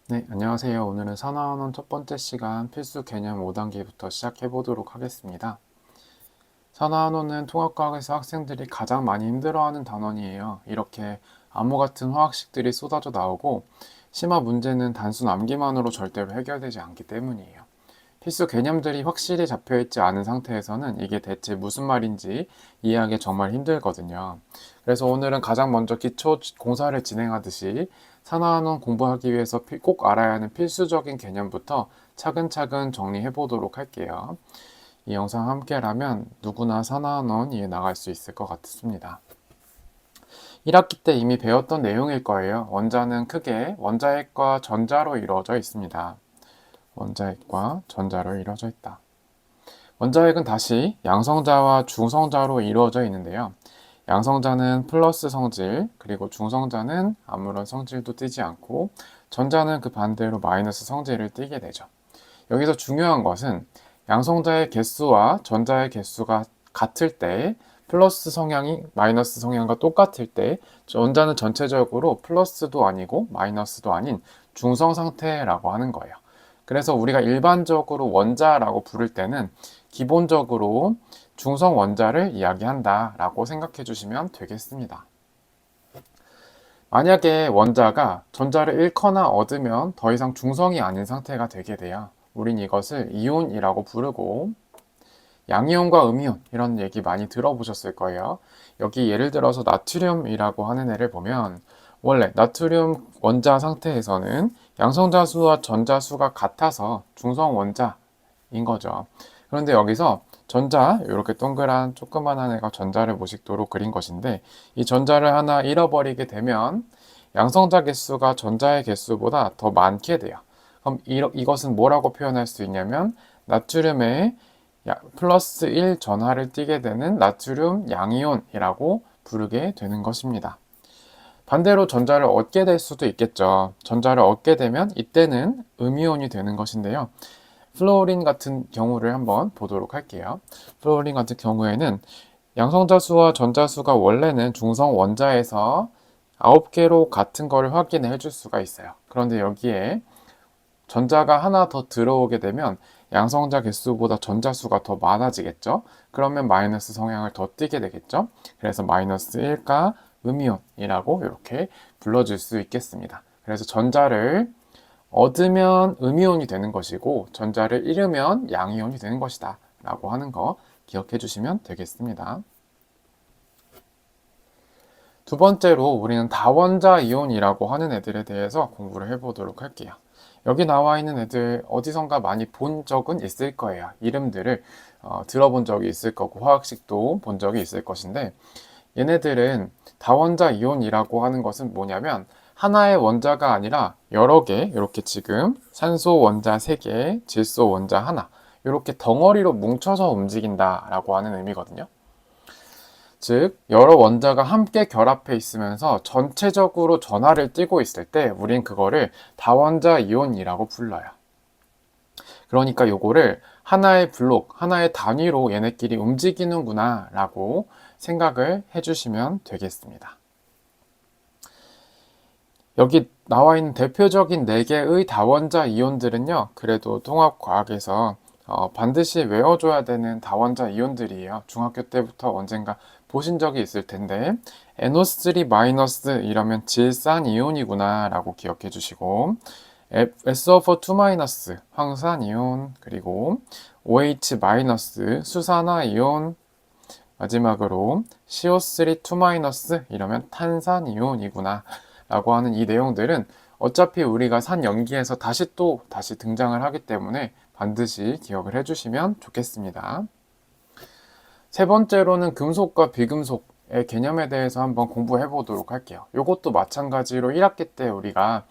네, 안녕하세요. 오늘은 산화원원 첫 번째 시간 필수 개념 5단계부터 시작해 보도록 하겠습니다. 산화원원은 통합과학에서 학생들이 가장 많이 힘들어하는 단원이에요. 이렇게 암호 같은 화학식들이 쏟아져 나오고 심화 문제는 단순 암기만으로 절대로 해결되지 않기 때문이에요. 필수 개념들이 확실히 잡혀있지 않은 상태에서는 이게 대체 무슨 말인지 이해하기 정말 힘들거든요. 그래서 오늘은 가장 먼저 기초 공사를 진행하듯이 산화한원 공부하기 위해서 꼭 알아야 하는 필수적인 개념부터 차근차근 정리해 보도록 할게요. 이 영상 함께라면 누구나 산화한원 이해 나갈 수 있을 것 같습니다. 1학기 때 이미 배웠던 내용일 거예요. 원자는 크게 원자핵과 전자로 이루어져 있습니다. 원자핵과 전자로 이루어져 있다. 원자핵은 다시 양성자와 중성자로 이루어져 있는데요. 양성자는 플러스 성질, 그리고 중성자는 아무런 성질도 띠지 않고 전자는 그 반대로 마이너스 성질을 띠게 되죠. 여기서 중요한 것은 양성자의 개수와 전자의 개수가 같을 때 플러스 성향이 마이너스 성향과 똑같을 때 전자는 전체적으로 플러스도 아니고 마이너스도 아닌 중성 상태라고 하는 거예요. 그래서 우리가 일반적으로 원자라고 부를 때는 기본적으로 중성 원자를 이야기한다 라고 생각해 주시면 되겠습니다. 만약에 원자가 전자를 잃거나 얻으면 더 이상 중성이 아닌 상태가 되게 돼요. 우린 이것을 이온이라고 부르고, 양이온과 음이온 이런 얘기 많이 들어보셨을 거예요. 여기 예를 들어서 나트륨이라고 하는 애를 보면 원래 나트륨 원자 상태에서는 양성자수와 전자수가 같아서 중성 원자인 거죠. 그런데 여기서 전자, 이렇게 동그란 조그만한 애가 전자를 모식도로 그린 것인데 이 전자를 하나 잃어버리게 되면 양성자 개수가 전자의 개수보다 더 많게 돼요. 그럼 이것은 뭐라고 표현할 수 있냐면 나트륨의 플러스 1 전하를 띠게 되는 나트륨 양이온이라고 부르게 되는 것입니다. 반대로 전자를 얻게 될 수도 있겠죠. 전자를 얻게 되면 이때는 음이온이 되는 것인데요. 플로린 같은 경우를 한번 보도록 할게요. 플로린 같은 경우에는 양성자수와 전자수가 원래는 중성 원자에서 9개로 같은 걸 확인해 줄 수가 있어요. 그런데 여기에 전자가 하나 더 들어오게 되면 양성자 개수보다 전자수가 더 많아지겠죠. 그러면 마이너스 성향을 더 띠게 되겠죠. 그래서 마이너스 1가 음이온이라고 이렇게 불러줄 수 있겠습니다. 그래서 전자를 얻으면 음이온이 되는 것이고 전자를 잃으면 양이온이 되는 것이다 라고 하는 거 기억해 주시면 되겠습니다. 두 번째로 우리는 다원자 이온이라고 하는 애들에 대해서 공부를 해보도록 할게요. 여기 나와 있는 애들 어디선가 많이 본 적은 있을 거예요. 이름들을 들어본 적이 있을 거고 화학식도 본 적이 있을 것인데 얘네들은 다원자 이온이라고 하는 것은 뭐냐면 하나의 원자가 아니라 여러 개, 이렇게 지금 산소 원자 3개, 질소 원자 하나 이렇게 덩어리로 뭉쳐서 움직인다라고 하는 의미거든요. 즉 여러 원자가 함께 결합해 있으면서 전체적으로 전하를 띠고 있을 때 우린 그거를 다원자 이온이라고 불러요. 그러니까 요거를 하나의 블록, 하나의 단위로 얘네끼리 움직이는구나 라고 생각을 해주시면 되겠습니다. 여기 나와 있는 대표적인 4개의 다원자 이온들은요, 그래도 통합과학에서 반드시 외워줘야 되는 다원자 이온들이에요. 중학교 때부터 언젠가 보신 적이 있을 텐데, NO3- 이러면 질산 이온이구나 라고 기억해 주시고, SO4 황산 이온, 그리고 OH- 수산화 이온, 마지막으로 CO3 이러면 탄산 이온이구나 라고 하는 이 내용들은 어차피 우리가 산 연기에서 다시 등장을 하기 때문에 반드시 기억을 해주시면 좋겠습니다. 세 번째로는 금속과 비금속의 개념에 대해서 한번 공부해 보도록 할게요. 이것도 마찬가지로 1학기 때 우리가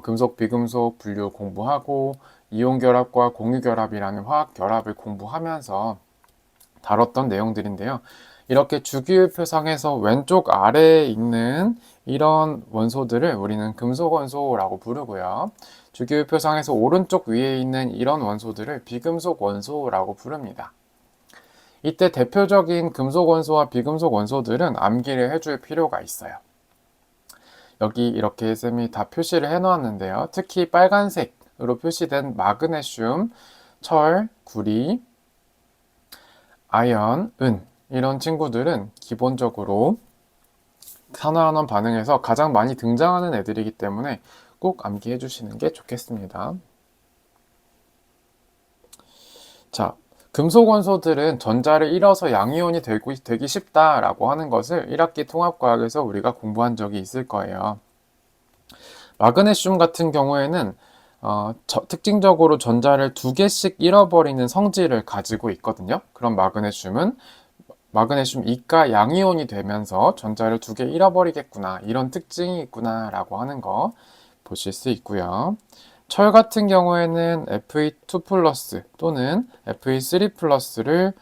금속, 비금속 분류 공부하고 이온결합과 공유결합이라는 화학결합을 공부하면서 다뤘던 내용들인데요. 이렇게 주기율표상에서 왼쪽 아래에 있는 이런 원소들을 우리는 금속 원소라고 부르고요. 주기율표상에서 오른쪽 위에 있는 이런 원소들을 비금속 원소라고 부릅니다. 이때 대표적인 금속 원소와 비금속 원소들은 암기를 해줄 필요가 있어요. 여기 이렇게 쌤이 다 표시를 해 놓았는데요. 특히 빨간색으로 표시된 마그네슘, 철, 구리, 아연, 은 이런 친구들은 기본적으로 산화환원 반응에서 가장 많이 등장하는 애들이기 때문에 꼭 암기해 주시는 게 좋겠습니다. 자, 금속 원소들은 전자를 잃어서 양이온이 되기 쉽다라고 하는 것을 1학기 통합과학에서 우리가 공부한 적이 있을 거예요. 마그네슘 같은 경우에는 특징적으로 전자를 2개씩 잃어버리는 성질을 가지고 있거든요. 그럼 마그네슘은 마그네슘 이가 양이온이 되면서 전자를 2개 잃어버리겠구나, 이런 특징이 있구나 라고 하는 거 보실 수 있고요. 철 같은 경우에는 Fe2 플러스 또는 Fe3 플러스를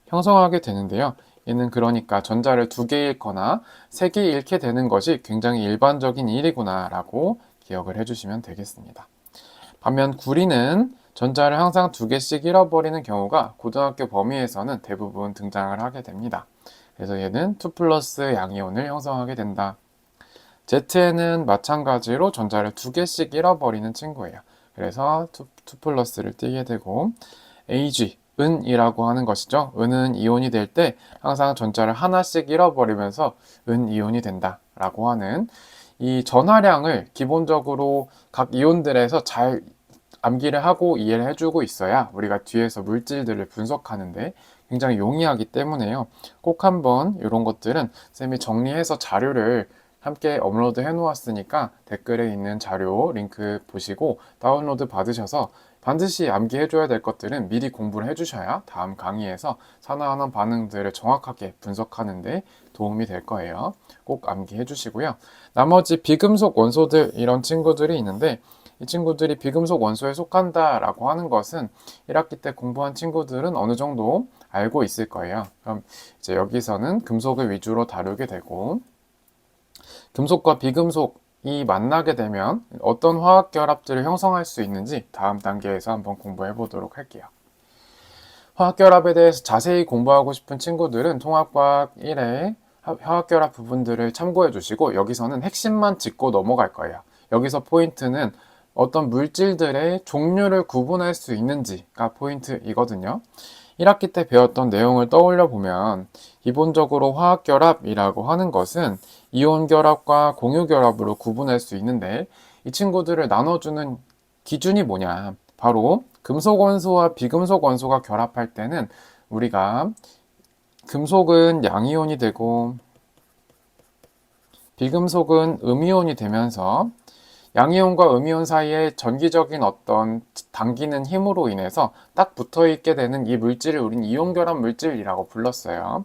형성하게 되는데요. 얘는 그러니까 전자를 2개 잃거나 3개 잃게 되는 것이 굉장히 일반적인 일이구나 라고 기억을 해주시면 되겠습니다. 반면 구리는 전자를 항상 2개씩 잃어버리는 경우가 고등학교 범위에서는 대부분 등장을 하게 됩니다. 그래서 얘는 2 플러스 양이온을 형성하게 된다. Z는 마찬가지로 전자를 2개씩 잃어버리는 친구예요. 그래서 2 플러스를 띄게 되고, Ag, 은이라고 하는 것이죠. 은은 이온이 될 때 항상 전자를 하나씩 잃어버리면서 은이온이 된다 라고 하는, 이 전하량을 기본적으로 각 이온들에서 잘 암기를 하고 이해를 해주고 있어야 우리가 뒤에서 물질들을 분석하는데 굉장히 용이하기 때문에요. 꼭 한번 이런 것들은 쌤이 정리해서 자료를 함께 업로드 해 놓았으니까 댓글에 있는 자료 링크 보시고 다운로드 받으셔서 반드시 암기해 줘야 될 것들은 미리 공부를 해 주셔야 다음 강의에서 산화환원 반응들을 정확하게 분석하는 데 도움이 될 거예요. 꼭 암기해 주시고요. 나머지 비금속 원소들, 이런 친구들이 있는데 이 친구들이 비금속 원소에 속한다라고 하는 것은 1학기 때 공부한 친구들은 어느 정도 알고 있을 거예요. 그럼 이제 여기서는 금속을 위주로 다루게 되고, 금속과 비금속이 만나게 되면 어떤 화학 결합들을 형성할 수 있는지 다음 단계에서 한번 공부해 보도록 할게요. 화학 결합에 대해서 자세히 공부하고 싶은 친구들은 통합과학 1의 화학 결합 부분들을 참고해 주시고, 여기서는 핵심만 짚고 넘어갈 거예요. 여기서 포인트는 어떤 물질들의 종류를 구분할 수 있는지가 포인트이거든요. 1학기 때 배웠던 내용을 떠올려 보면 기본적으로 화학 결합이라고 하는 것은 이온 결합과 공유 결합으로 구분할 수 있는데, 이 친구들을 나눠주는 기준이 뭐냐? 바로 금속 원소와 비금속 원소가 결합할 때는 우리가 금속은 양이온이 되고 비금속은 음이온이 되면서 양이온과 음이온 사이에 전기적인 어떤 당기는 힘으로 인해서 딱 붙어 있게 되는 이 물질을 우린 이온 결합 물질이라고 불렀어요.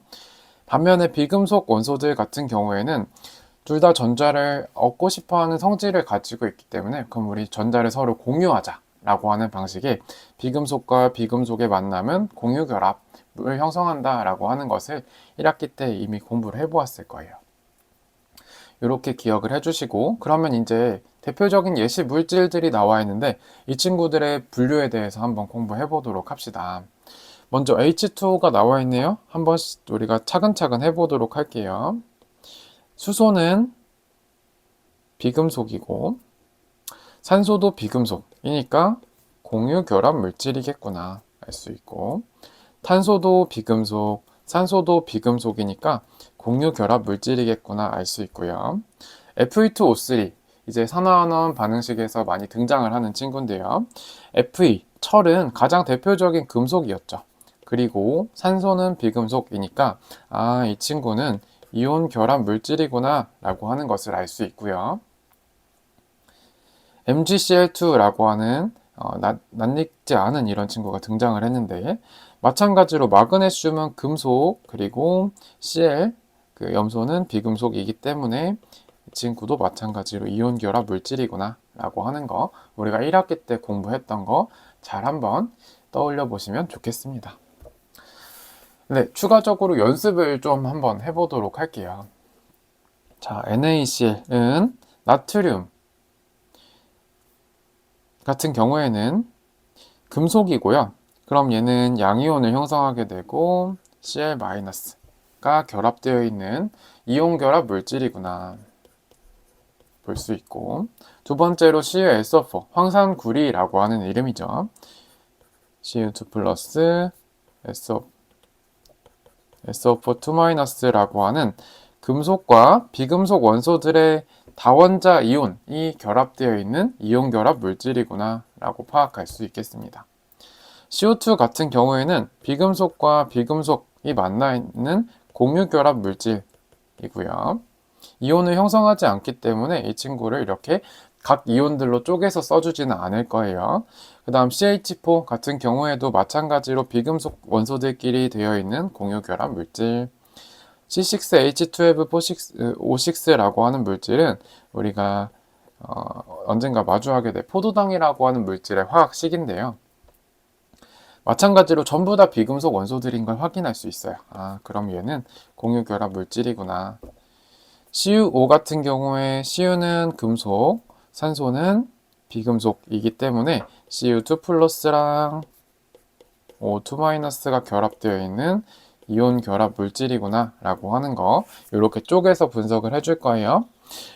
반면에 비금속 원소들 같은 경우에는 둘 다 전자를 얻고 싶어 하는 성질을 가지고 있기 때문에 그럼 우리 전자를 서로 공유하자 라고 하는 방식의 비금속과 비금속의 만남은 공유 결합을 형성한다 라고 하는 것을 1학기 때 이미 공부를 해보았을 거예요. 이렇게 기억을 해주시고, 그러면 이제 대표적인 예시 물질들이 나와 있는데 이 친구들의 분류에 대해서 한번 공부해 보도록 합시다. 먼저 H2O가 나와 있네요. 한번 우리가 차근차근 해보도록 할게요. 수소는 비금속이고 산소도 비금속이니까 공유 결합 물질이겠구나 알 수 있고, 탄소도 비금속, 산소도 비금속이니까 공유 결합 물질이겠구나 알 수 있고요. Fe2O3, 이제 산화환원 반응식에서 많이 등장을 하는 친구인데요. Fe, 철은 가장 대표적인 금속이었죠. 그리고 산소는 비금속이니까 이 친구는 이온 결합 물질이구나 라고 하는 것을 알 수 있고요. MgCl2라고 하는 낯익지 않은 이런 친구가 등장을 했는데, 마찬가지로 마그네슘은 금속, 그리고 Cl, 그 염소는 비금속이기 때문에 이 친구도 마찬가지로 이온 결합 물질이구나 라고 하는 거, 우리가 1학기 때 공부했던 거 잘 한번 떠올려 보시면 좋겠습니다. 네, 추가적으로 연습을 좀 한번 해보도록 할게요. 자, NaCl은 나트륨 같은 경우에는 금속이고요. 그럼 얘는 양이온을 형성하게 되고 Cl-가 결합되어 있는 이온 결합 물질이구나. 볼 수 있고, 두 번째로 CuSO4, 황산구리라고 하는 이름이죠. Cu2 플러스 SO4 2-라고 하는 금속과 비금속 원소들의 다원자 이온이 결합되어 있는 이온 결합 물질이구나 라고 파악할 수 있겠습니다. CO2 같은 경우에는 비금속과 비금속이 만나 있는 공유 결합 물질이고요. 이온을 형성하지 않기 때문에 이 친구를 이렇게 각 이온들로 쪼개서 써주지는 않을 거예요. 그 다음 CH4 같은 경우에도 마찬가지로 비금속 원소들끼리 되어 있는 공유 결합 물질. C6H12O6라고 하는 물질은 우리가 언젠가 마주하게 될 포도당이라고 하는 물질의 화학식인데요. 마찬가지로 전부 다 비금속 원소들인 걸 확인할 수 있어요. 아, 그럼 얘는 공유 결합 물질이구나. CuO 같은 경우에 Cu는 금속, 산소는 비금속이기 때문에 Cu2 플러스랑 O2 마이너스가 결합되어 있는 이온 결합 물질이구나 라고 하는 거 이렇게 쪼개서 분석을 해줄 거예요.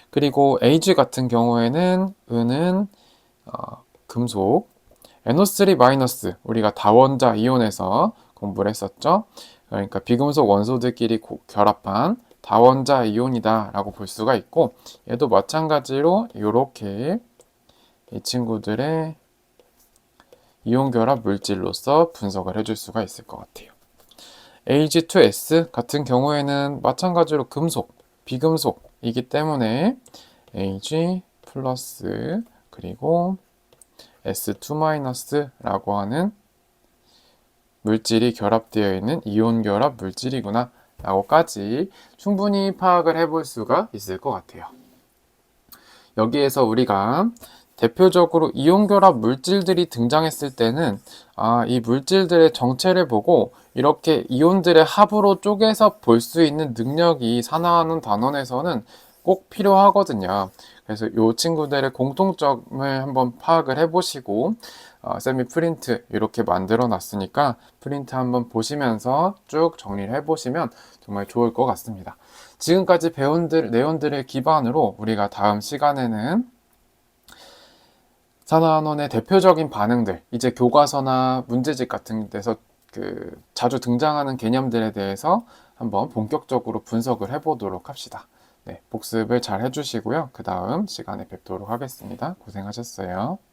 그리고 Ag 같은 경우에는 은은 금속, NO3 마이너스 우리가 다원자 이온에서 공부를 했었죠. 그러니까 비금속 원소들끼리 결합한 다원자 이온이다 라고 볼 수가 있고, 얘도 마찬가지로 이렇게 이 친구들의 이온 결합 물질로서 분석을 해줄 수가 있을 것 같아요. Ag2S 같은 경우에는 마찬가지로 금속, 비금속이기 때문에 Ag 플러스 그리고 S2-라고 하는 물질이 결합되어 있는 이온 결합 물질이구나 라고까지 충분히 파악을 해볼 수가 있을 것 같아요. 여기에서 우리가 대표적으로 이온 결합 물질들이 등장했을 때는 이 물질들의 정체를 보고 이렇게 이온들의 합으로 쪼개서 볼 수 있는 능력이 산화하는 단원에서는 꼭 필요하거든요. 그래서 이 친구들의 공통점을 한번 파악을 해보시고 쌤이 프린트 이렇게 만들어 놨으니까 프린트 한번 보시면서 쭉 정리를 해보시면 정말 좋을 것 같습니다. 지금까지 배운 내용들을 기반으로 우리가 다음 시간에는 산화한원의 대표적인 반응들, 이제 교과서나 문제집 같은 데서 자주 등장하는 개념들에 대해서 한번 본격적으로 분석을 해보도록 합시다. 네, 복습을 잘 해주시고요. 그 다음 시간에 뵙도록 하겠습니다. 고생하셨어요.